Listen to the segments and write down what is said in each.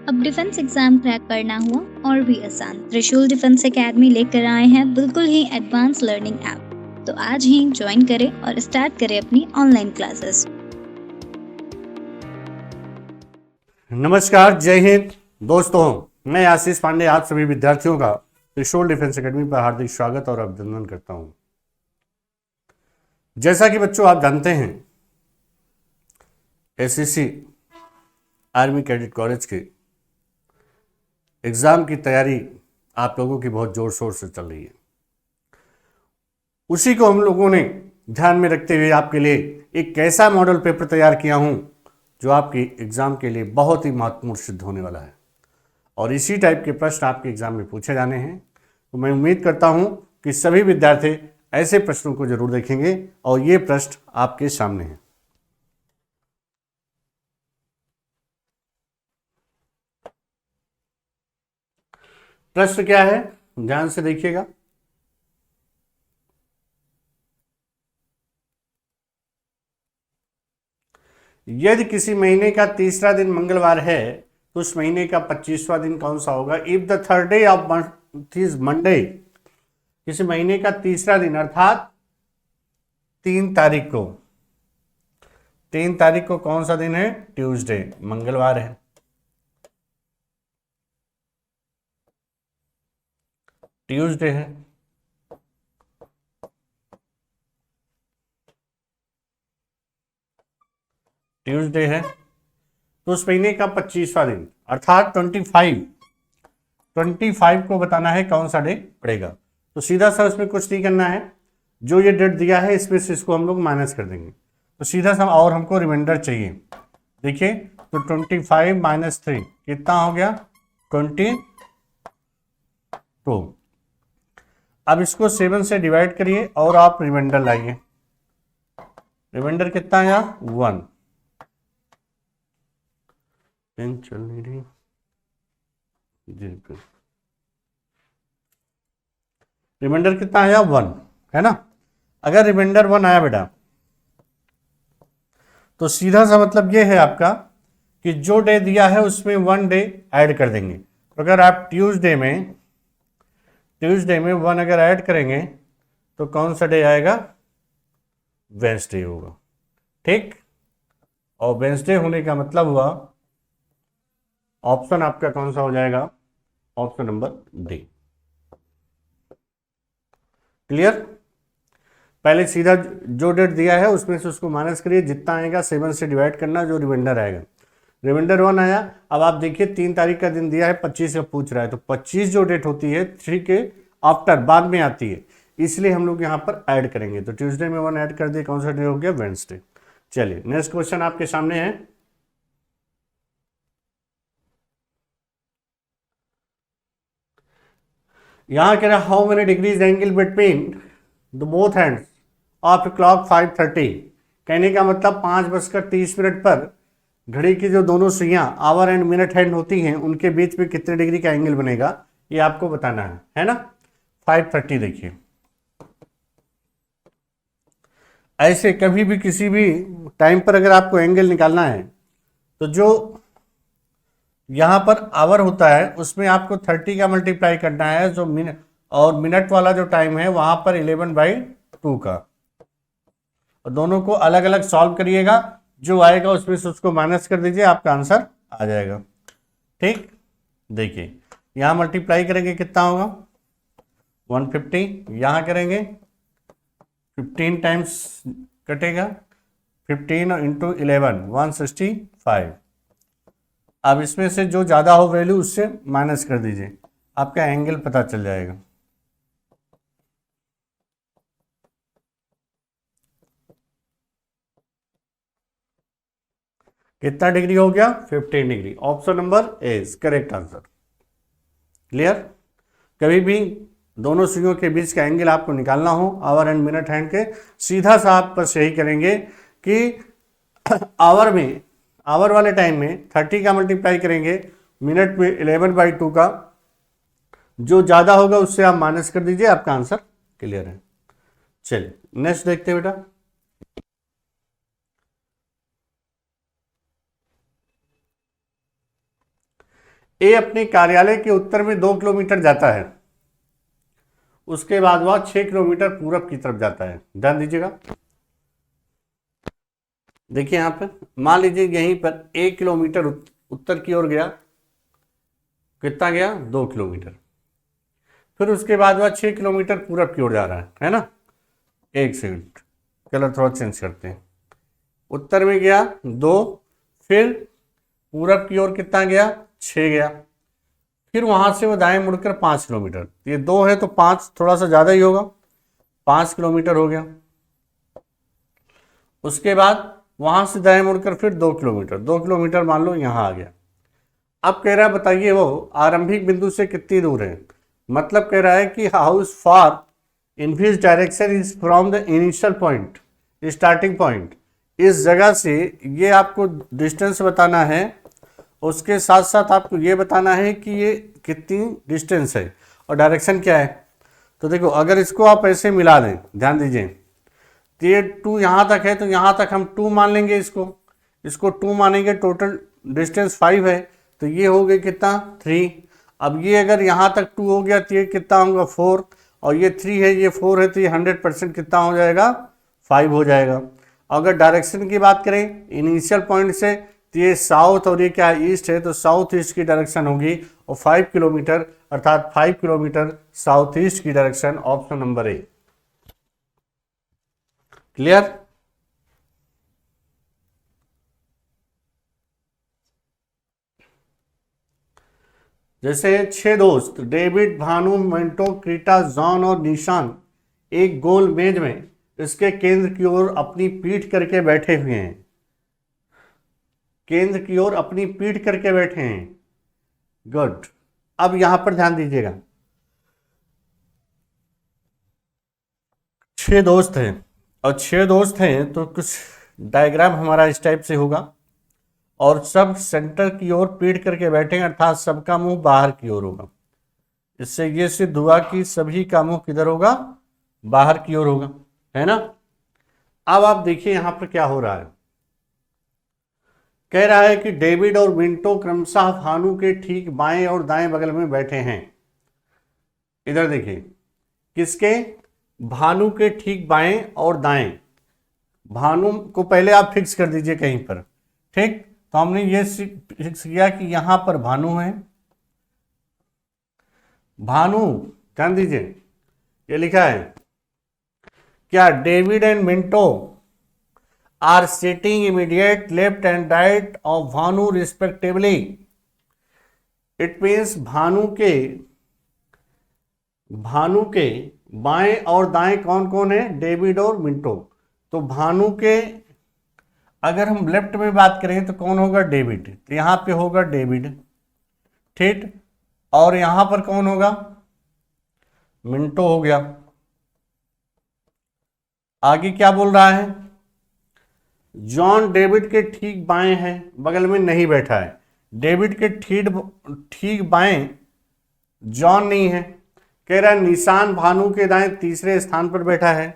अब defence exam crack करना हुआ और भी आसान। त्रिशूल डिफेंस एकेडमी लेकर आए हैं बिल्कुल ही एडवांस लर्निंग ऐप। तो आज ही ज्वाइन करें और स्टार्ट करें अपनी ऑनलाइन क्लासेस। नमस्कार, जय हिंद दोस्तों। मैं आशीष पांडे आप सभी विद्यार्थियों का त्रिशूल डिफेंस एकेडमी पर हार्दिक स्वागत और अभिनंदन करता हूं। जैसा कि बच्चों आप जानते हैं, एसएससी आर्मी कैडेट कॉलेज के एग्ज़ाम की तैयारी आप लोगों की बहुत ज़ोर शोर से चल रही है। उसी को हम लोगों ने ध्यान में रखते हुए आपके लिए एक ऐसा मॉडल पेपर तैयार किया हूं जो आपकी एग्ज़ाम के लिए बहुत ही महत्वपूर्ण सिद्ध होने वाला है और इसी टाइप के प्रश्न आपके एग्ज़ाम में पूछे जाने हैं। तो मैं उम्मीद करता हूं कि सभी विद्यार्थी ऐसे प्रश्नों को जरूर देखेंगे और ये प्रश्न आपके सामने हैं। प्रश्न क्या है, ध्यान से देखिएगा। यदि किसी महीने का तीसरा दिन मंगलवार है तो उस महीने का 25वां दिन कौन सा होगा। If the third day of month is Monday, किसी महीने का तीसरा दिन अर्थात 3 तारीख को कौन सा दिन है, ट्यूसडे, मंगलवार है। ट्यूसडे है। ट्यूसडे है तो उस महीने का 25वां दिन अर्थात 25 को बताना है कौन सा डे पड़ेगा। तो सीधा सा उसमें कुछ नहीं करना है, जो ये डेट दिया है इसमें से इसको हम लोग माइनस कर देंगे। तो सीधा सा, और हमको रिमाइंडर चाहिए। देखिए, तो 25 - 3 कितना हो गया, 22। अब इसको 7 से डिवाइड करिए और आप रिमाइंडर लाइए। रिमाइंडर कितना आया, 1। पेन चल नहीं रही जी। रिमाइंडर कितना आया, 1 है ना। अगर रिमाइंडर 1 आया बेटा तो सीधा सा मतलब ये है आपका कि जो डे दिया है उसमें 1 डे ऐड कर देंगे। तो अगर आप ट्यूसडे में 1 अगर ऐड करेंगे तो कौन सा डे आएगा, वेंसडे होगा। ठीक, और वेंसडे होने का मतलब हुआ ऑप्शन आपका कौन सा हो जाएगा, ऑप्शन नंबर डी। क्लियर। पहले सीधा जो डेट दिया है उसमें से उसको माइनस करिए, जितना आएगा 7 से डिवाइड करना, जो रिमाइंडर आएगा। रिमाइंडर 1 आया। अब आप देखिए 3 तारीख का दिन दिया है, 25 का पूछ रहा है, तो 25 जो डेट होती है 3 के आफ्टर, बाद में आती है, इसलिए हम लोग यहाँ पर ऐड करेंगे। तो ट्यूसडे में 1 ऐड कर दिए, कौन सा डे हो गया, वेंसडे। चलिए नेक्स्ट क्वेश्चन आपके सामने है। यहां कह रहा है how many degrees angle between the both hands of clock 5:30। कहने का मतलब 5:30 पर घड़ी की जो दोनों सुइयां आवर एंड मिनट हैंड होती हैं उनके बीच में कितने डिग्री का एंगल बनेगा, ये आपको बताना है ना। 5:30 देखिए, ऐसे कभी भी किसी भी टाइम पर अगर आपको एंगल निकालना है तो जो यहां पर आवर होता है उसमें आपको 30 का मल्टीप्लाई करना है, जो मिनट और मिनट वाला जो टाइम है वहां पर 11/2 का। और दोनों को अलग अलग सॉल्व करिएगा, जो आएगा उसमें से उसको माइनस कर दीजिए, आपका आंसर आ जाएगा। ठीक, देखिए यहां मल्टीप्लाई करेंगे कितना होगा, 150। यहां करेंगे 15 टाइम्स कटेगा, 15 इंटू 11 165। अब इसमें से जो ज़्यादा हो वैल्यू उससे माइनस कर दीजिए, आपका एंगल पता चल जाएगा। कितना डिग्री हो गया, 15 degree. Option number A is correct answer. Clear. कभी भी दोनों सुइयों के बीच का एंगल आपको निकालना हो आवर एंड मिनट हैंड के, सीधा सा आप बस यही करेंगे कि आवर वाले टाइम में 30 का मल्टीप्लाई करेंगे, मिनट में 11/2 का, जो ज्यादा होगा उससे आप माइनस कर दीजिए, आपका आंसर क्लियर है। चलिए नेक्स्ट देखते हैं बेटा। ए अपने कार्यालय के उत्तर में 2 किलोमीटर जाता है, उसके बाद वह 6 किलोमीटर पूरब की तरफ जाता है। ध्यान दीजिएगा, देखिए यहाँ पर मान लीजिए यहीं पर 1 किलोमीटर उत्तर की ओर गया, कितना गया 2 किलोमीटर, फिर उसके बाद वह 6 किलोमीटर पूरब की ओर जा रहा है ना। एक सेकंड, कलर थोड़ा चेंज करते हैं। उत्तर में गया 2, फिर पूरब की ओर कितना गया 6 गया, फिर वहां से वो दाएं मुड़कर 5 किलोमीटर, ये 2 है तो 5 थोड़ा सा ज्यादा ही होगा, 5 किलोमीटर हो गया। उसके बाद वहां से दाएं मुड़कर फिर 2 किलोमीटर, 2 किलोमीटर मान लो यहां आ गया। अब कह रहा है बताइए वो आरंभिक बिंदु से कितनी दूर है, मतलब कह रहा है कि how far in which direction is from the initial point, starting point. इस जगह से ये आपको डिस्टेंस बताना है, उसके साथ साथ आपको ये बताना है कि ये कितनी डिस्टेंस है और डायरेक्शन क्या है। तो देखो अगर इसको आप ऐसे मिला दें, ध्यान दीजिए, तो ये 2 यहाँ तक है तो यहाँ तक हम 2 मान लेंगे, इसको 2 मानेंगे, टोटल डिस्टेंस 5 है तो ये हो गया कितना 3। अब ये अगर यहाँ तक 2 हो गया तो ये कितना होगा 4, और ये 3 है ये 4 है तो ये 100% कितना हो जाएगा 5 हो जाएगा। अगर डायरेक्शन की बात करें इनिशियल पॉइंट से तो ये साउथ और ये क्या ईस्ट है तो साउथ ईस्ट की डायरेक्शन होगी, और 5 किलोमीटर अर्थात 5 किलोमीटर साउथ ईस्ट की डायरेक्शन, ऑप्शन नंबर ए। क्लियर? जैसे 6 दोस्त David, Bhanu, Minto, Creta, John और निशान एक गोल मेज में इसके केंद्र की ओर अपनी पीठ करके बैठे हुए हैं, केंद्र की ओर अपनी पीठ करके बैठे हैं। गुड। अब यहां पर ध्यान दीजिएगा, 6 दोस्त हैं और 6 दोस्त हैं तो कुछ डायग्राम हमारा इस टाइप से होगा, और सब सेंटर की ओर पीठ करके बैठेंगे अर्थात सबका मुंह बाहर की ओर होगा। इससे ये सिद्ध हुआ कि सभी का मुंह किधर होगा, बाहर की ओर होगा, है ना। अब आप देखिए यहां पर क्या हो रहा है, कह रहा है कि डेविड और मिंटो क्रमशः भानु के ठीक बाएं और दाएं बगल में बैठे हैं। इधर देखिए, किसके, भानु के ठीक बाएं और दाएं। भानु को पहले आप फिक्स कर दीजिए कहीं पर, ठीक। तो हमने ये फिक्स किया कि यहां पर भानु है, भानु, ध्यान दीजिए ये लिखा है क्या, David and Minto are sitting immediate left and right of Bhanu respectively. It means Bhanu के बाएं और दाएं कौन कौन है, डेविड और मिंटो। तो भानु के अगर हम लेफ्ट में बात करें तो कौन होगा, डेविड, तो यहां पे होगा डेविड, ठीक। और यहां पर कौन होगा, मिंटो हो गया। आगे क्या बोल रहा है, जॉन डेविड के ठीक बाएं है, बगल में नहीं बैठा है। डेविड के ठीक बाएं जॉन नहीं है। कह रहा है निशान भानु के दाएं तीसरे स्थान पर बैठा है,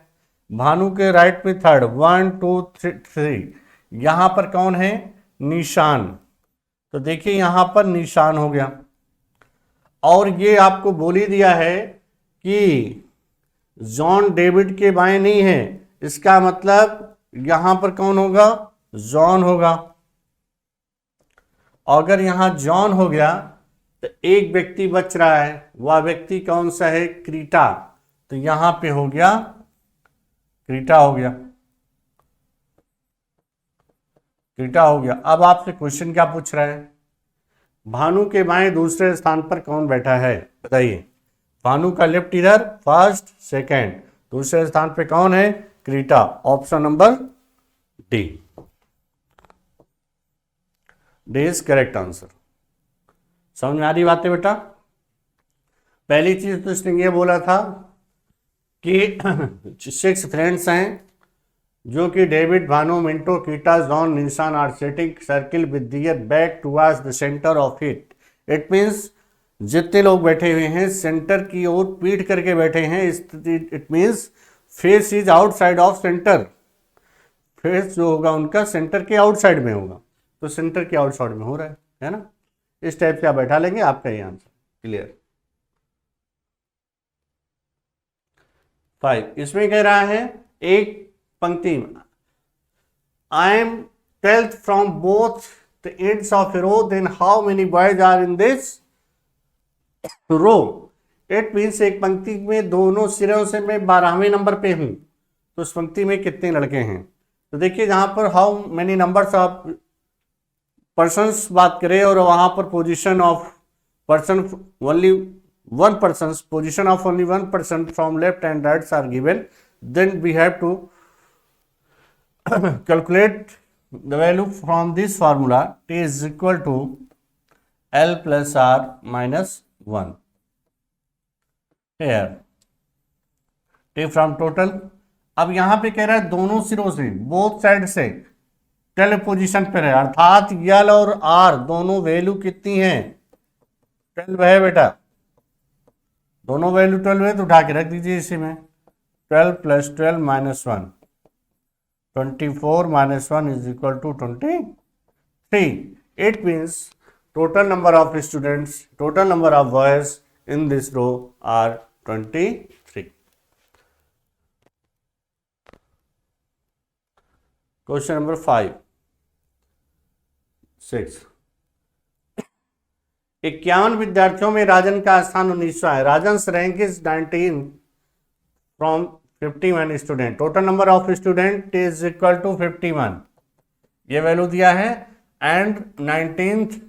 भानु के राइट में थर्ड, 1 2 3। यहां पर कौन है, निशान। तो देखिए यहां पर निशान हो गया। और ये आपको बोल ही दिया है कि जॉन डेविड के बाएं नहीं है, इसका मतलब यहां पर कौन होगा, जॉन होगा। अगर यहां जॉन हो गया तो एक व्यक्ति बच रहा है, वह व्यक्ति कौन सा है, क्रीटा। तो यहां पे हो गया क्रीटा हो गया, क्रीटा हो गया। अब आपसे क्वेश्चन क्या पूछ रहा है, भानु के बाएं दूसरे स्थान पर कौन बैठा है, बताइए। भानु का लेफ्ट इधर फर्स्ट सेकंड, दूसरे स्थान पे कौन है, Creta, option number D. D is correct answer. समझ में आ रही बातें बेटा। पहली चीज तो इसने ये बोला था कि 6 फ्रेंड्स हैं जो कि David, Bhanu, Minto, Kita, John, Nishan are setting circle with their back towards the centre of it. It means जितने लोग बैठे हुए हैं सेंटर की ओर पीठ करके बैठे हैं। It means face is outside of centre, face जो होगा उनका सेंटर के आउटसाइड में होगा, तो सेंटर के आउटसाइड में हो रहा है ना। इस टाइप से आप बैठा लेंगे, आपका ये आंसर। क्लियर। 5 इसमें कह रहा है एक पंक्ति में I am 12th from both the ends of a row, then how many boys are in this row. It means एक पंक्ति में दोनों सिरों से मैं 12वें नंबर पे हूं, तो उस पंक्ति में कितने लड़के हैं। तो देखिए जहां पर how many numbers of persons बात करें और वहां पर position of person only one person, position of only one person from left and right are given, then we have to calculate the value from this formula. T is equal to L plus R minus 1. Here T from total. अब यहां पे कह रहा है दोनों सिरों से, both side से 12 पोजीशन पर है, अर्थात L और R दोनों वैल्यू कितनी है, 12 है बेटा। दोनों वैल्यू 12 है तो उठा के रख दीजिए इसी में। 12 plus 12 minus 1, 24 minus 1 is equal to 23. It means total number of students, total number of boys in this row are 23. Question number 5, 6. 51 विद्यार्थियों में राजन का स्थान 19वां है। Rajan rank is 19 from 51 student, total number of student is equal to 51, ये value दिया है। And 19th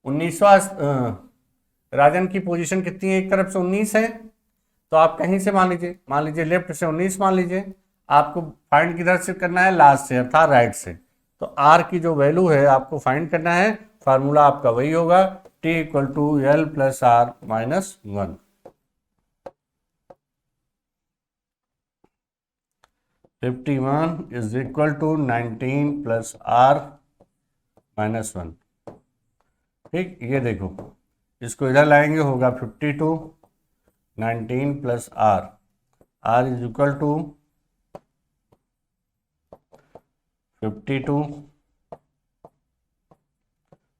19वां राजन की पोजीशन कितनी है, एक तरफ से 19 है, तो आप कहीं से मान लीजिए लेफ्ट से 19 मान लीजिए, आपको फाइंड किधर से करना है, लास्ट से अर्थात राइट से। तो आर की जो वैल्यू है आपको फाइंड करना है, फार्मूला आपका वही होगा T equal to L plus R minus 1। 51 is equal to 19 plus R minus 1। ठीक, ये देखो इसको इधर लाएंगे होगा 52, 19 plus R, R is equal to 52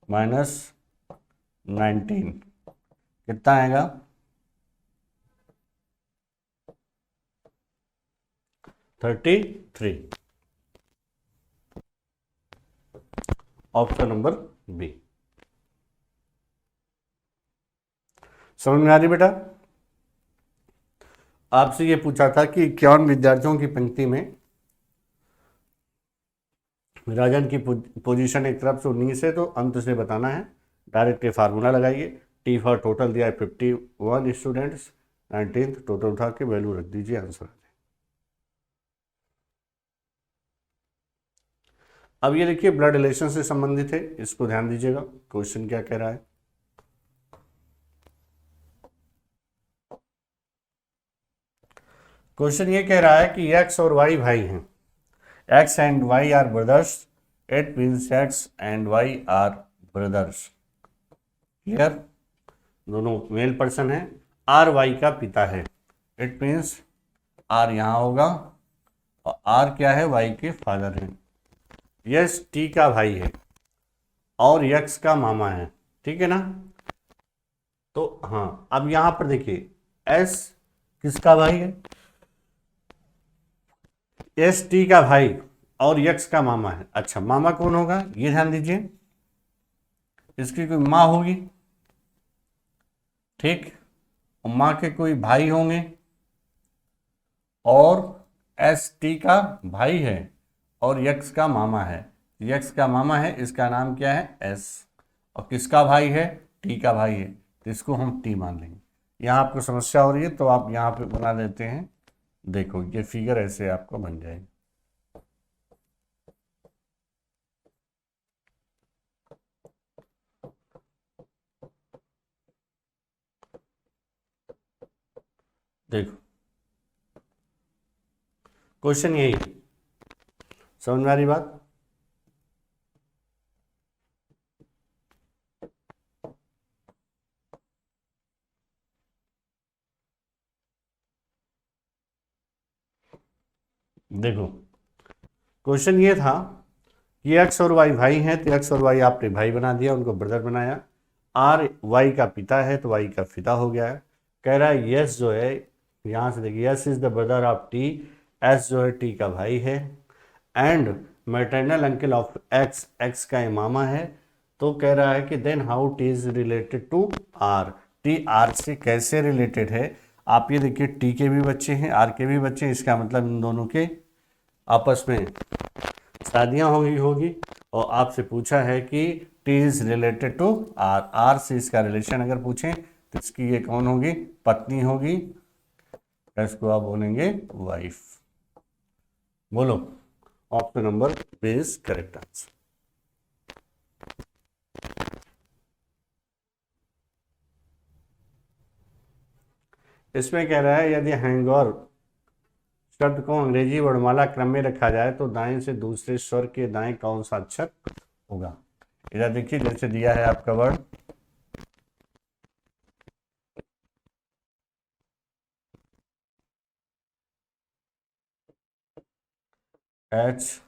minus 19, कितना आएगा 33। Option number B. समझ में आ रही बेटा? आपसे ये पूछा था कि 51 विद्यार्थियों की पंक्ति में राजन की पोजीशन एक तरफ से 19 है, तो अंत से बताना है। डायरेक्ट ये फार्मूला लगाइए, टी फॉर टोटल दिया है 51 स्टूडेंट्स, 19th टोटल उठा के वैल्यू रख दीजिए, आंसर। अब ये देखिए ब्लड रिलेशन से संबंधित है, इसको ध्यान दीजिएगा क्वेश्चन क्या कह रहा है। क्वेश्चन ये कह रहा है कि x और y भाई हैं, x and y are brothers, it means x and y are brothers. Clear? दोनों मेल पर्सन है, r y का पिता है, इट मीन्स r यहाँ होगा और r क्या है, y के फादर हैं। यस टी का भाई है और यक्स का मामा है, ठीक है ना। तो हाँ, अब यहां पर देखिए एस किसका भाई है, एस टी का भाई और यक्स का मामा है। अच्छा, मामा कौन होगा ये ध्यान दीजिए, इसकी कोई माँ होगी, ठीक, और माँ के कोई भाई होंगे, और एस टी का भाई है और यक्स का मामा है। यक्स का मामा है, इसका नाम क्या है, एस, और किसका भाई है, टी का भाई है, तो इसको हम टी मान लेंगे। यहाँ आपको समस्या हो रही है तो आप यहाँ पे बना देते हैं, देखो ये फिगर ऐसे आपको बन जाएगी। देखो क्वेश्चन यही, समझ में आ रही बात? देखो क्वेश्चन ये था कि एक्स और वाई भाई हैं तो एक्स और वाई आपने भाई बना दिया, उनको ब्रदर बनाया। आर वाई का पिता है तो वाई का पिता हो गया है। कह रहा है यस जो है, यहाँ से देखिए, S is the brother of T, S जो है टी का भाई है, and maternal uncle of X, X का मामा है। तो कह रहा है कि then how T is related to R, T R से कैसे रिलेटेड है। आप ये देखिए, टी के भी बच्चे हैं, आर के भी बच्चे हैं, इसका मतलब इन दोनों के आपस में शादियां होगी। और आपसे पूछा है कि T is related to R, R से इसका रिलेशन अगर पूछें तो इसकी ये कौन होगी, पत्नी होगी, इसको आप बोलेंगे वाइफ। बोलो, option number B is correct answer. इसमें कह रहा है यदि हैंगओवर शब्द को अंग्रेजी वर्णमाला क्रम में रखा जाए तो दाएं से दूसरे स्वर के दाएं कौन सा अक्षर होगा। इधर देखिए, जैसे दिया है आपका वर्ड HANGOVER,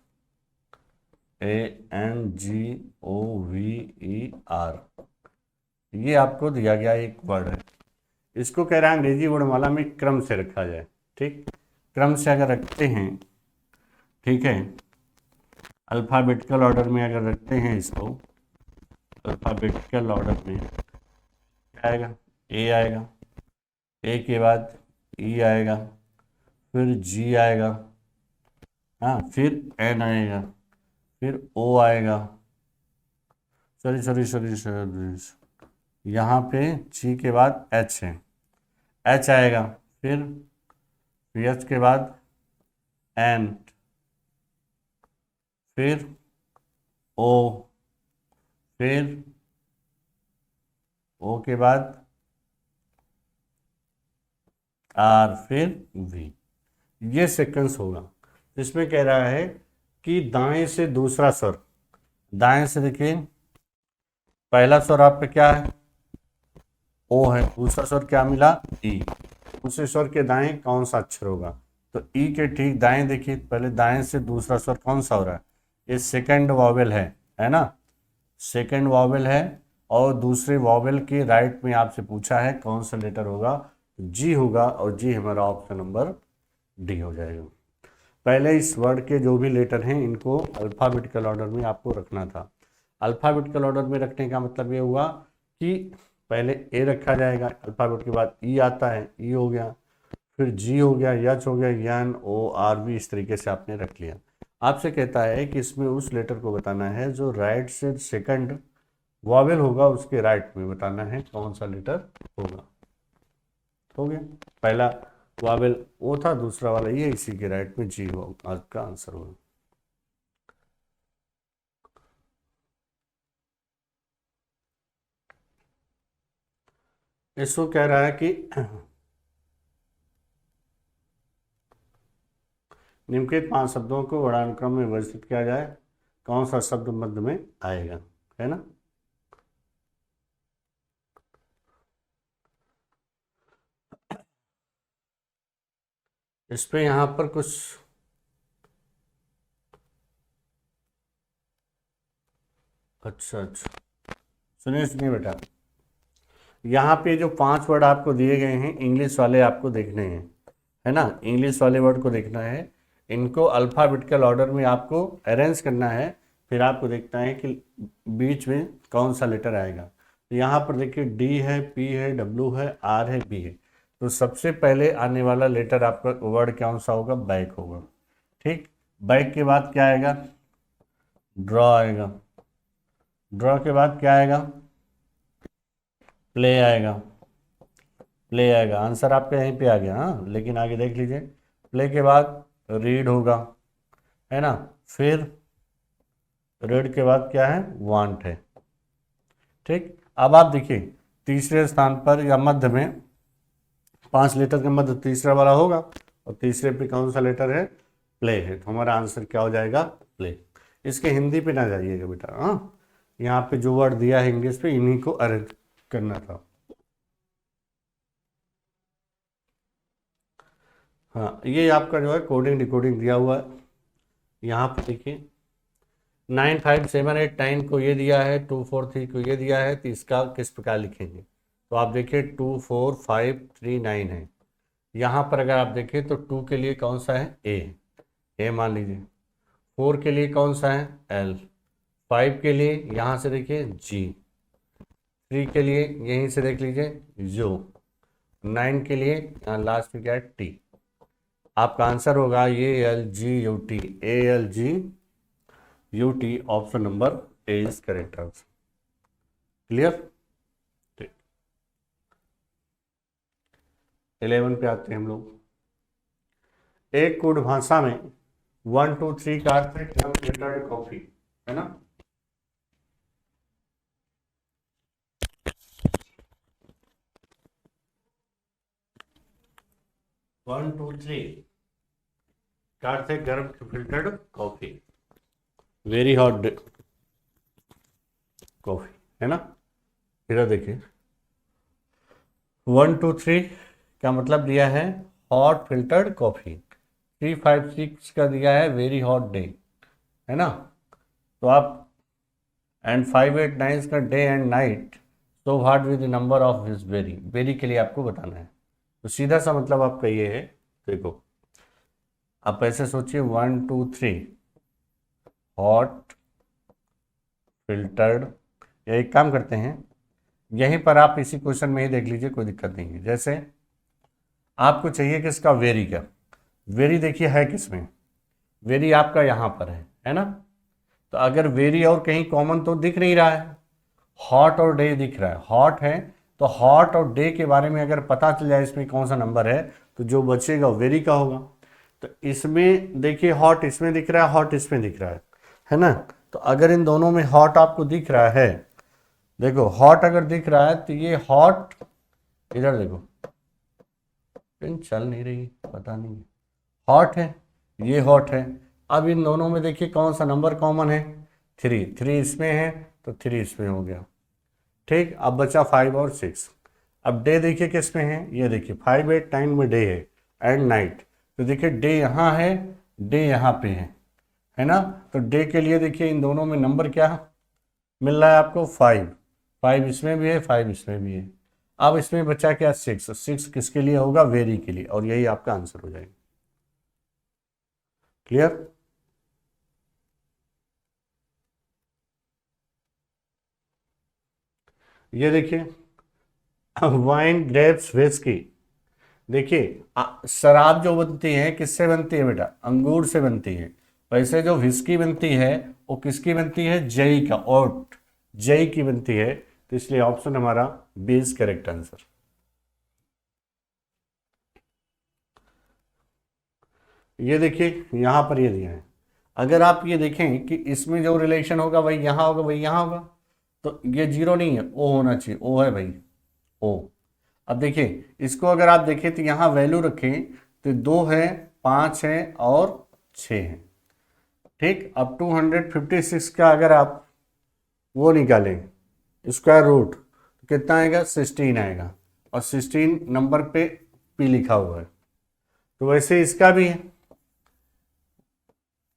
ये आपको दिया गया एक वर्ड है। इसको कह रहा है अंग्रेजी वर्णमाला में क्रम से रखा जाए। ठीक, क्रम से अगर रखते हैं, ठीक है, अल्फ़ाबेटिकल ऑर्डर में अगर रखते हैं इसको, अल्फ़ाबेटिकल ऑर्डर में क्या आएगा, ए आएगा, ए के बाद ई आएगा, फिर जी आएगा, हाँ, फिर एन आएगा, फिर ओ आएगा, सॉरी सॉरी सॉरी सॉरी, यहाँ पे जी के बाद एच है, एच आएगा, फिर एच के बाद एन, फिर ओ, फिर ओ के बाद आर, फिर वी। ये सीक्वेंस होगा। इसमें कह रहा है कि दाएं से दूसरा स्वर, दाएं से देखिए, पहला स्वर आपका क्या है, ओ है, दूसरा स्वर क्या मिला, ई। दूसरे स्वर के दाएं कौन सा अक्षर होगा, तो ई के ठीक दाएं देखिए, पहले दाएं से दूसरा स्वर कौन सा हो रहा है, ये सेकंड वॉवेल है ना, सेकंड वॉवेल है। और दूसरे वॉवेल के राइट में आपसे पूछा है कौन सा लेटर होगा, जी होगा, और जी हमारा ऑप्शन नंबर डी हो जाएगा। पहले इस वर्ड के जो भी लेटर हैं इनको अल्फ़ाबेटिकल ऑर्डर में आपको रखना था। अल्फ़ाबेटिकल ऑर्डर में रखने का मतलब ये हुआ कि पहले ए रखा जाएगा, अल्फ़ाबेट के बाद ई आता है, ई हो गया, फिर जी हो गया, एच हो गया, एन ओ आर बी, इस तरीके से आपने रख लिया। आपसे कहता है कि इसमें उस लेटर को बताना है जो राइट से सेकंड वॉवेल होगा, उसके राइट में बताना है कौन सा लेटर होगा। हो गया, पहला वावेल ओ था, दूसरा वाला ये, इसी के राइट में जी हो, आपका आंसर होगा। इसको कह रहा है कि निम्नलिखित 5 शब्दों को वर्णानुक्रम में व्यवस्थित किया जाए, कौन सा शब्द मध्य में आएगा, है ना। इस पे यहाँ पर कुछ अच्छा, सुनिए सुनिए बेटा, यहाँ पे जो 5 वर्ड आपको दिए गए हैं इंग्लिश वाले आपको देखने हैं, है ना, इंग्लिश वाले वर्ड को देखना है, इनको अल्फ़ाबेटिकल ऑर्डर में आपको अरेंज करना है, फिर आपको देखना है कि बीच में कौन सा लेटर आएगा। तो यहाँ पर देखिए, डी है, पी है, डब्ल्यू है, आर है, बी है। तो सबसे पहले आने वाला लेटर आपका वर्ड कौन सा होगा, बैक होगा। ठीक, बैक के बाद क्या आएगा, ड्रॉ आएगा, ड्रॉ के बाद क्या आएगा, प्ले आएगा, प्ले आएगा, आंसर आपका यहीं पे आ गया। हाँ, लेकिन आगे देख लीजिए, प्ले के बाद रीड होगा, है ना, फिर रीड के बाद क्या है, वांट है। ठीक, अब आप देखिए तीसरे स्थान पर या मध्य में 5 लेटर के मध्य तीसरा वाला होगा, और तीसरे पे कौन सा लेटर है, प्ले है, तो हमारा आंसर क्या हो जाएगा, प्ले। इसके हिंदी पे ना जाइएगा बेटा, हाँ, यहाँ पे जो वर्ड दिया है इंग्लिश पे, इन्हीं को अरेंज करना था। हाँ, ये आपका जो है कोडिंग डिकोडिंग दिया हुआ है। यहाँ पर देखिए, 95789 को ये दिया है, 243 को ये दिया है, तो इसका किस प्रकार लिखेंगे? तो आप देखिए 24539 है। यहाँ पर अगर आप देखें तो 2 के लिए कौन सा है? ए मान लीजिए। 4 के लिए कौन सा है? एल। 5 के लिए यहाँ से देखिए जी। 3 के लिए यहीं से देख लीजिए जो। 9 के लिए यहाँ लास्ट में क्या है? टी। आपका आंसर होगा ALGUT। ALGUT option number A is correct answer. Clear? 11 पे आते हैं हम लोग। एक कूट भाषा में 1 2 3 का अर्थ है फिल्टर्ड कॉफी, है ना? वन टू थ्री का अर्थ है गर्म filtered coffee, very hot coffee, है ना? इधर देखिए 1 2 3 का मतलब दिया है हॉट फिल्टर्ड कॉफी। 356 का दिया है वेरी हॉट डे, है ना? तो आप एंड 589 का day and night, so what with the number of his very. Very के लिए आपको बताना है, तो सीधा सा मतलब आपका ये है। देखो आप ऐसे सोचिए 1 2 3 हॉट फिल्टर्ड, या एक काम करते हैं यहीं पर आप इसी क्वेश्चन में ही देख लीजिए, कोई दिक्कत नहीं है। जैसे आपको चाहिए किसका? वेरी का। वेरी देखिए है किसमें? वेरी आपका यहाँ पर है ना? तो अगर वेरी और कहीं कॉमन तो दिख नहीं रहा है, हॉट और डे दिख रहा है। हॉट है तो हॉट और डे के बारे में अगर पता चल जाए इसमें कौन सा नंबर है, तो जो बचेगा वेरी का होगा। तो इसमें देखिए हॉट इसमें दिख रहा है, हॉट इसमें दिख रहा है ना? तो अगर इन दोनों में हॉट आपको दिख रहा है, देखो हॉट अगर दिख रहा है तो ये हॉट, इधर देखो पिन चल नहीं रही, पता नहीं, हॉट है, ये हॉट है। अब इन दोनों में देखिए कौन सा नंबर कॉमन है? 3 इसमें है तो 3 इसमें हो गया। ठीक, अब बचा 5 और 6। अब डे देखिए किस में है? ये देखिए 5 8 9 में डे है एंड नाइट। तो देखिए डे यहाँ है, डे यहाँ पे है ना? तो डे के लिए देखिए इन दोनों में नंबर क्या मिल रहा है आपको? 5 इसमें भी है, 5 इसमें भी है। अब इसमें बचा क्या? 6 किसके लिए होगा? वेरी के लिए, और यही आपका आंसर हो जाएगा। क्लियर? ये देखिए वाइन ग्रेप्स विस्की। देखिए शराब जो बनती है किससे बनती है बेटा? अंगूर से बनती है। वैसे जो विस्की बनती है वो किसकी बनती है? जई का, ओट जई की बनती है। तो इसलिए ऑप्शन हमारा बी इज करेक्ट आंसर। ये देखिए यहाँ पर ये दिया है, अगर आप ये देखें कि इसमें जो रिलेशन होगा वही यहाँ होगा, वही यहाँ होगा, तो ये 0 नहीं है, ओ होना चाहिए। ओ है भाई, ओ। अब देखिए इसको अगर आप देखें तो यहाँ वैल्यू रखें तो 2 है, 5 है और 6 है। ठीक, अब 256 का अगर आप वो निकालें स्क्वायर रूट तो कितना आएगा? 16 आएगा, और 16 नंबर पे पी लिखा हुआ है। तो वैसे इसका भी है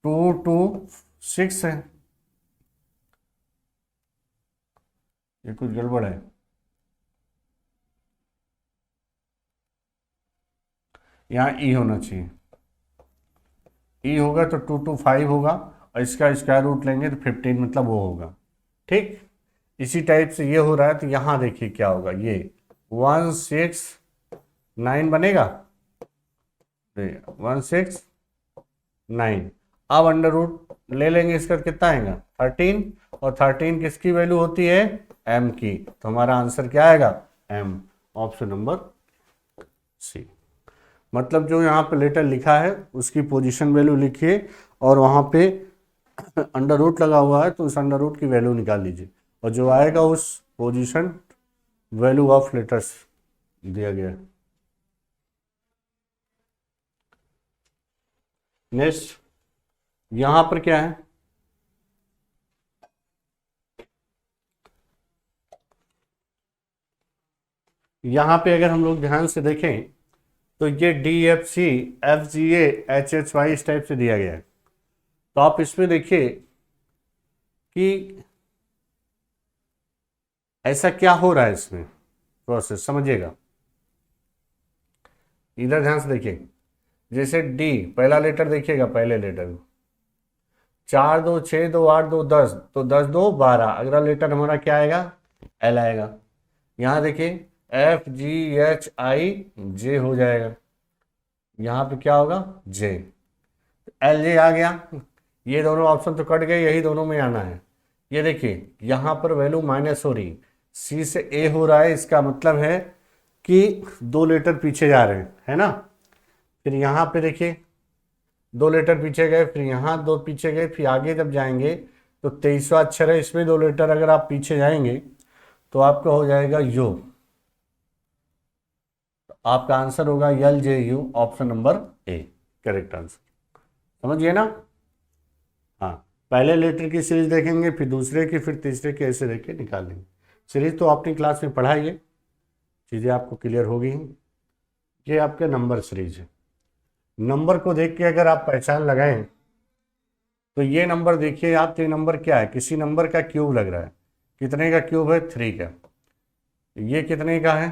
226 है, ये कुछ गड़बड़ है। यहाँ ई होना चाहिए, ई होगा तो 225 होगा, और इसका स्क्वायर रूट लेंगे तो 15 मतलब वो होगा। ठीक, इसी टाइप से ये हो रहा है। तो यहाँ देखिए क्या होगा, ये 169 बनेगा, 169। अब अंडर रूट ले लेंगे, इसका कितना आएगा? 13, और 13 किसकी वैल्यू होती है? m की। तो हमारा आंसर क्या आएगा? m, option number C. मतलब जो यहाँ पे लेटर लिखा है उसकी पोजीशन वैल्यू लिखिए, और वहाँ पे अंडर रूट लगा हुआ है तो उस अंडर रूट की वैल्यू निकाल लीजिए, और जो आएगा उस पोजीशन वैल्यू ऑफ लेटर्स दिया गया है। नेक्स्ट यहाँ पर क्या है? यहाँ पे अगर हम लोग ध्यान से देखें तो ये DFC FGA HHY इस टाइप से दिया गया है। तो आप इसमें देखिए कि ऐसा क्या हो रहा है इसमें प्रोसेस, समझिएगा। इधर ध्यान से देखिए, जैसे डी पहला लेटर देखिएगा, पहले लेटर 4 2 6 2 8 2 10, तो 10 2 12, अगला लेटर हमारा क्या आएगा, एल आएगा। यहाँ देखिए एफ जी एच आई जे हो जाएगा, यहाँ पे क्या होगा, जे, एल जे आ गया। ये दोनों ऑप्शन तो कट गए, यही दोनों में आना है। ये देखिए यहाँ पर वैल्यू माइनस हो रही, सी से ए हो रहा है, इसका मतलब है कि 2 लेटर पीछे जा रहे हैं, है ना। फिर यहाँ पे देखिए 2 लेटर पीछे गए, फिर यहाँ 2 पीछे गए, फिर आगे जब जाएंगे तो 23वां अक्षर है, इसमें 2 लेटर अगर आप पीछे जाएंगे तो आपका हो जाएगा यू। तो आपका आंसर होगा यल जे यू, option number A correct answer. समझिए ना। हाँ, पहले लेटर की सीरीज देखेंगे, फिर दूसरे की, फिर तीसरे की, ऐसे देख के निकालेंगे। सीरीज तो अपनी क्लास में पढ़ाइए, चीज़ें आपको क्लियर होगी। ये आपके नंबर सीरीज है। नंबर को देख के अगर आप पहचान लगाएं तो ये नंबर देखिए आप, तो ये नंबर क्या है, किसी नंबर का क्यूब लग रहा है। कितने का क्यूब है, 3 का। ये कितने का है,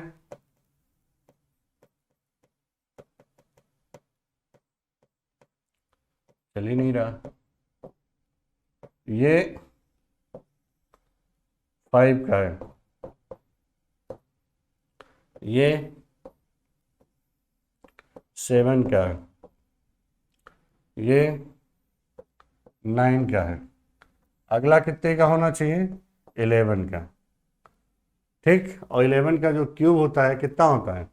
चल ही नहीं रहा। ये 5 का है, ये 7 का है, ये 9 का है। अगला कितने का होना चाहिए, 11 का। ठीक, और 11 का जो क्यूब होता है कितना होता है,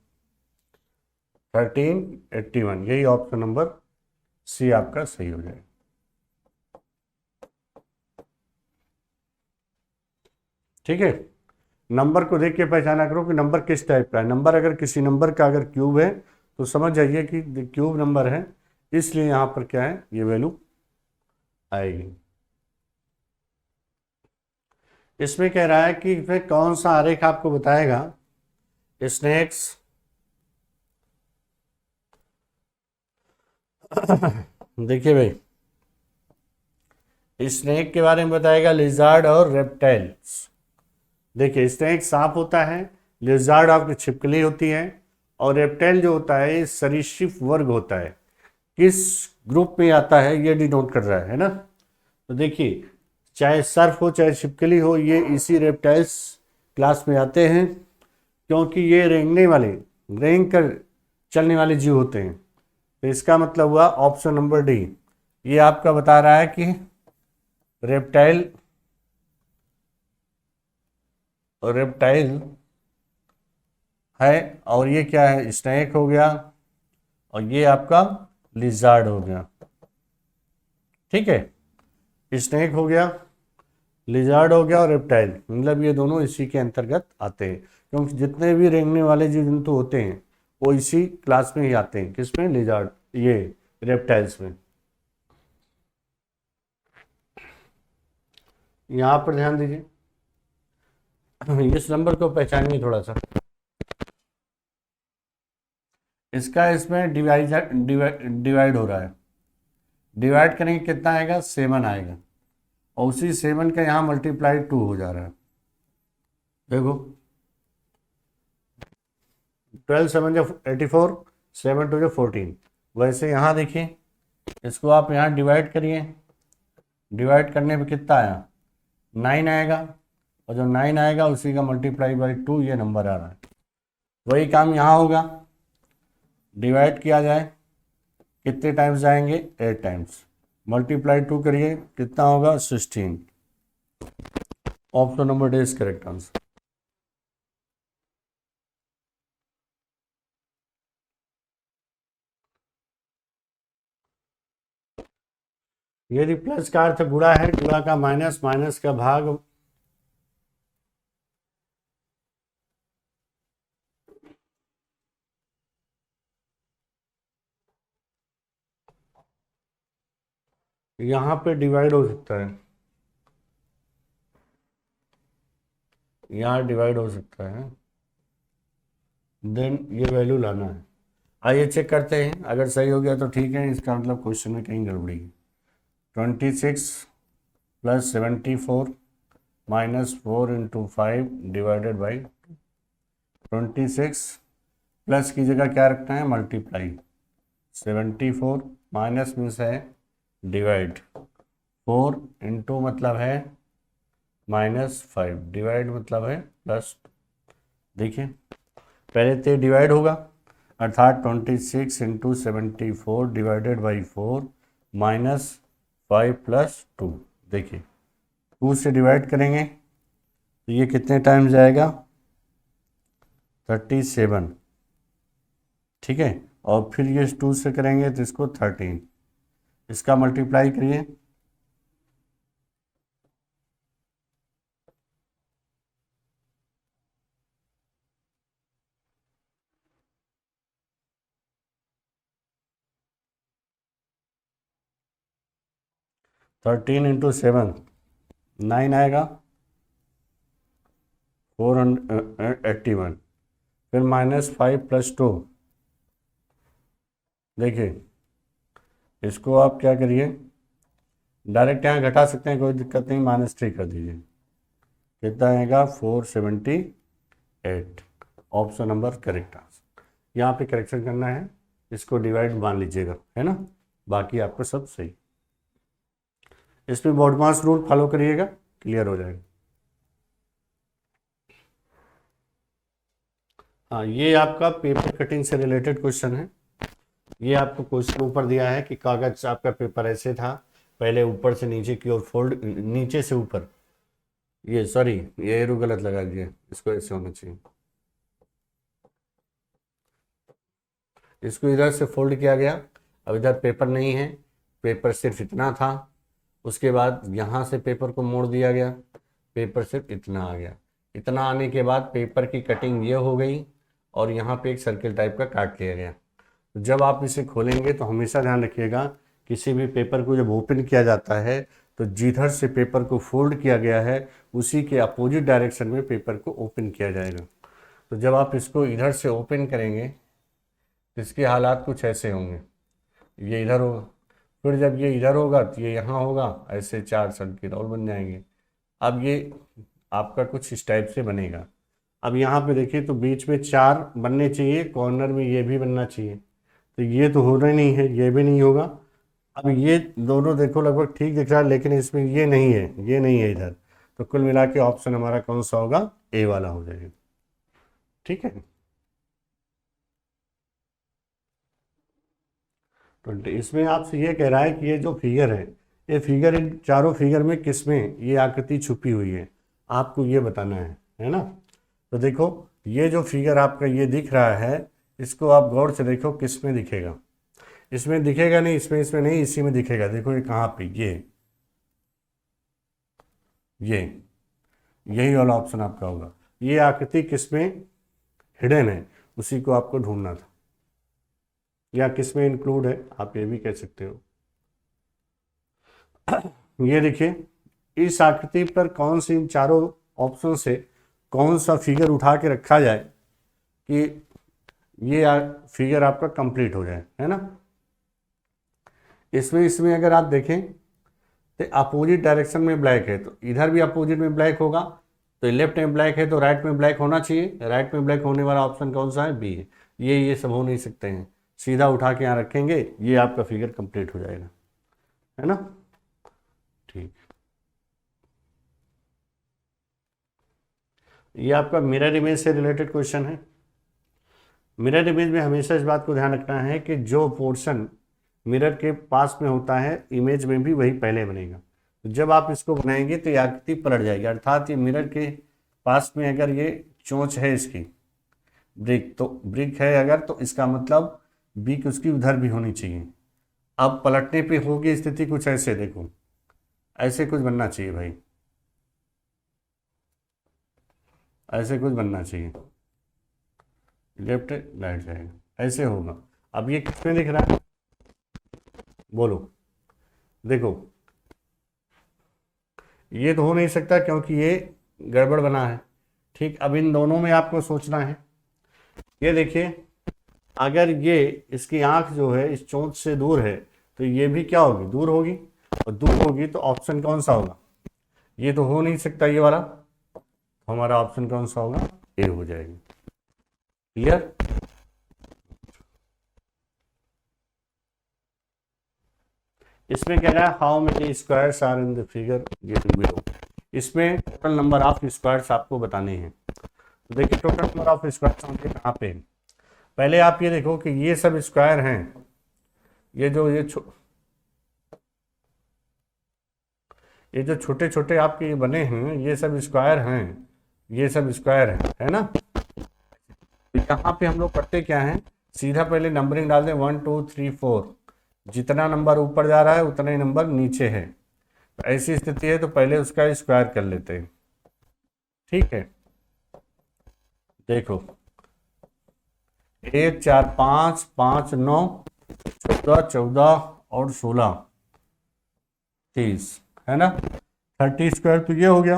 1381। यही ऑप्शन नंबर सी आपका सही हो जाएगा। ठीक है, नंबर को देख के पहचाना करो कि नंबर किस टाइप का है। नंबर अगर किसी नंबर का अगर क्यूब है तो समझ जाइए कि क्यूब नंबर है, इसलिए यहाँ पर क्या है, ये वैल्यू आएगी। इसमें कह रहा है कि फिर कौन सा आरेख आपको बताएगा स्नेक्स देखिए भाई, स्नेक के बारे में बताएगा, लिजार्ड और रेप्टाइल्स। देखिए स्नेक सांप होता है, लिजार्ड आपकी छिपकली होती है, और रेप्टाइल जो होता है सरीसृप वर्ग होता है। किस ग्रुप में आता है ये डिनोट कर रहा है ना। तो देखिए चाहे सर्फ हो चाहे छिपकली हो, ये इसी रेप्टाइल्स क्लास में आते हैं, क्योंकि ये रेंग कर चलने वाले जीव होते हैं। तो इसका मतलब हुआ ऑप्शन नंबर डी, ये आपका बता रहा है कि रेप्टाइल है, और ये क्या है, स्नेक हो गया, और ये आपका लिजार्ड हो गया। ठीक है, स्नेक हो गया, लिजार्ड हो गया, और रेप्टाइल, मतलब ये दोनों इसी के अंतर्गत आते हैं, क्योंकि जितने भी रेंगने वाले जीव जंतु होते हैं वो इसी क्लास में ही आते हैं। किसमें, लिजार्ड, ये रेप्टाइल्स में। यहाँ पर ध्यान दीजिए, इस नंबर को पहचानिए थोड़ा सा। इसका इसमें डिवाइड हो रहा है, डिवाइड करेंगे कितना आएगा, 7 आएगा, और उसी 7 का यहाँ मल्टीप्लाई 2 हो जा रहा है। देखो 12 7 जो 84, 7 2 जो 14। वैसे यहाँ देखिए, इसको आप यहाँ डिवाइड करिए, डिवाइड करने पे कितना आया, 9 आएगा, और जो 9 आएगा उसी का मल्टीप्लाई बाई 2 ये नंबर आ रहा है। वही काम यहाँ होगा, डिवाइड किया जाए, कितने टाइम्स जाएंगे, 8 टाइम्स, मल्टीप्लाई 2 करिए, कितना होगा, 16। Option number D is correct answer. यदि प्लस का अर्थ गुणा है, गुणा का माइनस, माइनस का भाग, यहाँ पे डिवाइड हो सकता है, यहाँ डिवाइड हो सकता है, देन ये वैल्यू लाना है। आइए चेक करते हैं, अगर सही हो गया तो ठीक है, इसका मतलब क्वेश्चन में कहीं गड़बड़ी है। 26 plus 74 minus 4 into 5 divided by 26 plus की जगह क्या रखना है मल्टीप्लाई 74 माइनस मीन्स है डिवाइड 4 इंटू मतलब है -5 डिवाइड मतलब है प्लस। देखिए पहले तो डिवाइड होगा अर्थात 26 इंटू 74 डिवाइडेड बाई 4 -5 प्लस 2। देखिए 2 से डिवाइड करेंगे तो ये कितने टाइम जाएगा 37। ठीक है, और फिर ये 2 से करेंगे तो इसको 13, इसका मल्टीप्लाई करिए (13 × 7 9 आएगा 481 फिर -5 प्लस 2। देखिए इसको आप क्या करिए डायरेक्ट यहाँ घटा सकते हैं कोई दिक्कत नहीं -3 कर दीजिए कितना आएगा 478। Option number correct answer. यहाँ पे करेक्शन करना है इसको डिवाइड मान लीजिएगा है ना, बाकी आपका सब सही। इसमें बॉडमास रूल फॉलो करिएगा क्लियर हो जाएगा। हाँ ये आपका पेपर कटिंग से रिलेटेड क्वेश्चन है। ये आपको क्वेश्चन ऊपर दिया है कि कागज आपका पेपर ऐसे था पहले ऊपर से नीचे की ओर फोल्ड, नीचे से ऊपर, ये सॉरी ये एरो गलत लगा दिया, इसको ऐसे होना चाहिए, इसको इधर से फोल्ड किया गया। अब इधर पेपर नहीं है, पेपर सिर्फ इतना था, उसके बाद यहाँ से पेपर को मोड़ दिया गया, पेपर सिर्फ इतना आ गया। इतना आने के बाद पेपर की कटिंग ये हो गई और यहाँ पे एक सर्किल टाइप का काट लिया गया। तो जब आप इसे खोलेंगे तो हमेशा ध्यान रखिएगा किसी भी पेपर को जब ओपन किया जाता है तो जिधर से पेपर को फोल्ड किया गया है उसी के अपोजिट डायरेक्शन में पेपर को ओपन किया जाएगा। तो जब आप इसको इधर से ओपन करेंगे तो इसके हालात कुछ ऐसे होंगे, ये इधर होगा, फिर जब ये इधर होगा तो ये यहाँ होगा, ऐसे 4 सर्किल और बन जाएंगे। अब ये आपका कुछ इस टाइप से बनेगा। अब यहाँ पे देखिए तो बीच में 4 बनने चाहिए, कॉर्नर में ये भी बनना चाहिए, तो ये तो होना ही नहीं है, ये भी नहीं होगा। अब ये दोनों देखो लगभग ठीक दिख रहा है लेकिन इसमें ये नहीं है, ये नहीं है इधर, तो कुल मिला के ऑप्शन हमारा कौन सा होगा ए वाला हो जाएगा। ठीक है, तो इसमें आपसे ये कह रहा है कि ये जो फिगर है ये फिगर इन चारों फिगर में किसमें ये आकृति छुपी हुई है आपको ये बताना है ना। तो देखो ये जो फिगर आपका ये दिख रहा है इसको आप गौर से देखो किस में दिखेगा, इसमें दिखेगा नहीं, इसमें नहीं, इसी में दिखेगा। देखो ये कहाँ पे, ये यही वाला ऑप्शन आपका होगा। ये आकृति किस में हिडन है उसी को आपको ढूंढना था, या किस में इंक्लूड है आप ये भी कह सकते हो। ये देखिए इस आकृति पर कौन सी इन चारों ऑप्शन से कौन सा फिगर उठा के रखा जाए कि ये फिगर आपका कंप्लीट हो जाए, है ना। इसमें अगर आप देखें तो अपोजिट डायरेक्शन में ब्लैक है, तो इधर भी अपोजिट में ब्लैक होगा, तो लेफ्ट में ब्लैक है तो राइट में ब्लैक होना चाहिए। राइट में ब्लैक होने वाला ऑप्शन कौन सा है, बी है। ये सब हो नहीं सकते हैं, सीधा उठा के यहाँ रखेंगे, ये आपका फिगर कंप्लीट हो जाएगा, है ना। ठीक, ये आपका मिरर इमेज से रिलेटेड क्वेश्चन है। मिरर इमेज में हमेशा इस बात को ध्यान रखना है कि जो पोर्शन मिरर के पास में होता है इमेज में भी वही पहले बनेगा। तो जब आप इसको बनाएंगे तो ये आकृति पलट जाएगी, अर्थात ये मिरर के पास में अगर ये चोंच है इसकी ब्रिक, तो ब्रिक है अगर, तो इसका मतलब बीक उसकी उधर भी होनी चाहिए। अब पलटने पे होगी स्थिति कुछ ऐसे, देखो ऐसे कुछ बनना चाहिए भाई, ऐसे कुछ बनना चाहिए, लेफ्ट राइट जाएगा, ऐसे होगा। अब ये किसमें दिख रहा है बोलो, देखो ये तो हो नहीं सकता क्योंकि ये गड़बड़ बना है। ठीक, अब इन दोनों में आपको सोचना है। ये देखिए अगर ये इसकी आंख जो है इस चोंच से दूर है तो ये भी क्या होगी, दूर होगी, और दूर होगी तो ऑप्शन कौन सा होगा, ये तो हो नहीं सकता ये वाला, तो हमारा ऑप्शन कौन सा होगा, ए हो जाएगी। क्लियर। इसमें कह रहा है how many squares are in the figure given below. इसमें टोटल नंबर ऑफ स्क्वायर्स आपको बताने हैं। तो देखिए टोटल नंबर ऑफ स्क्वायर्स होंगे कहाँ पे। पहले आप ये देखो कि ये सब स्क्वायर हैं, ये जो छोटे छोटे आपके ये बने हैं ये सब स्क्वायर हैं, ये सब स्क्वायर है ना। तो यहाँ पे हम लोग करते क्या है, सीधा पहले नंबरिंग डाल दें 1 2 3 4, जितना नंबर ऊपर जा रहा है उतना ही नंबर नीचे है। तो ऐसी स्थिति है तो पहले उसका स्क्वायर कर लेते हैं। ठीक है, देखो 1 4 5 5 9 14 14 और 16 30 है ना। 30 स्क्वायर तो ये हो गया।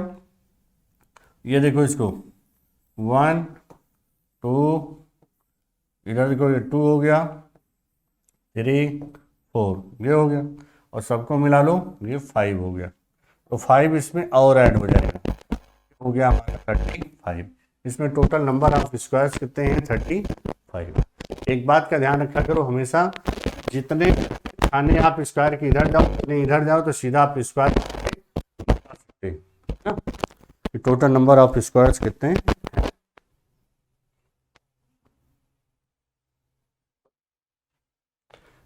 ये देखो इसको 1 2, इधर देखो ये 2 हो गया, 3 4 ये हो गया, और सबको मिला लो ये 5 हो गया। तो 5 इसमें और ऐड हो जाएगा, हो गया हमारा 35। इसमें टोटल नंबर ऑफ स्क्वायर्स कितने हैं, 35। एक बात का ध्यान रखा करो हमेशा, जितने खाने आप स्क्वायर के इधर जाओ उतने इधर जाओ तो सीधा आप स्क्वायर बता सकते हैं ना कि टोटल नंबर ऑफ स्क्वायर्स कितने हैं।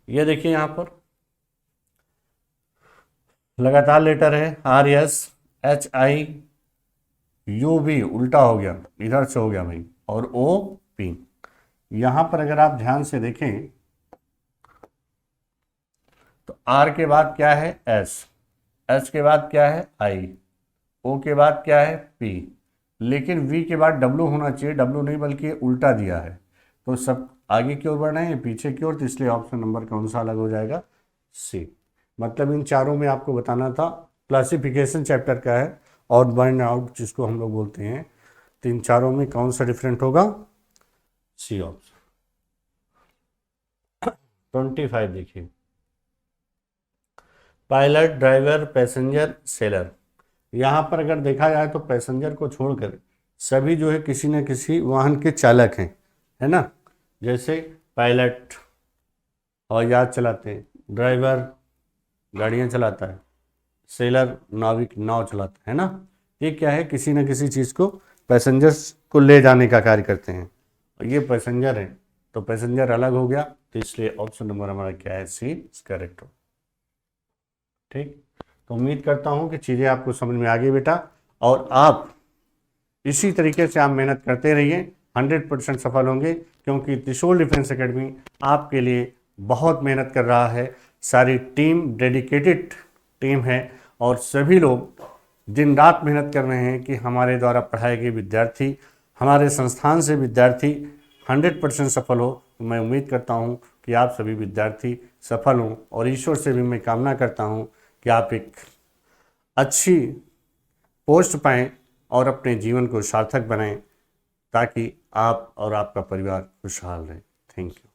ये देखिए यहाँ पर लगातार लेटर है RSHIUV, उल्टा हो गया, इधर से हो गया भाई, और OP। यहाँ पर अगर आप ध्यान से देखें तो R के बाद क्या है S, H के बाद क्या है I, O के बाद क्या है P, लेकिन V के बाद W होना चाहिए, W नहीं बल्कि उल्टा दिया है। तो सब आगे की ओर बढ़ना है पीछे की ओर, तो इसलिए ऑप्शन नंबर कौन सा अलग हो जाएगा, C। मतलब इन चारों में आपको बताना था, क्लासिफिकेशन चैप्टर का है, आउट बाइंड आउट जिसको हम लोग बोलते हैं। तो इन चारों में कौन सा डिफरेंट होगा, C ऑप्शन। 25 देखिए, पायलट ड्राइवर पैसेंजर सेलर। यहाँ पर अगर देखा जाए तो पैसेंजर को छोड़कर सभी जो है किसी न किसी वाहन के चालक हैं, है ना। जैसे पायलट हवाई जहाज चलाते हैं, ड्राइवर गाड़ियाँ चलाता है, सेलर नाविक नाव चलाता है ना। ये क्या है, किसी न किसी चीज़ को पैसेंजर्स को ले जाने का कार्य करते हैं, और ये पैसेंजर है तो पैसेंजर अलग हो गया, तो इसलिए ऑप्शन नंबर हमारा क्या है, C करेक्ट हो। ठीक, तो उम्मीद करता हूँ कि चीज़ें आपको समझ में आ गई बेटा, और आप इसी तरीके से आप मेहनत करते रहिए, 100% सफल होंगे, क्योंकि त्रिशूल डिफेंस एकेडमी आपके लिए बहुत मेहनत कर रहा है। सारी टीम डेडिकेटेड टीम है, और सभी लोग दिन रात मेहनत कर रहे हैं कि हमारे द्वारा पढ़ाए गए विद्यार्थी, हमारे संस्थान से विद्यार्थी 100% सफल हो। मैं उम्मीद करता हूं कि आप सभी विद्यार्थी सफल हों, और ईश्वर से भी मैं कामना करता हूं कि आप एक अच्छी पोस्ट पाएं और अपने जीवन को सार्थक बनाएं, ताकि आप और आपका परिवार खुशहाल रहे। Thank you.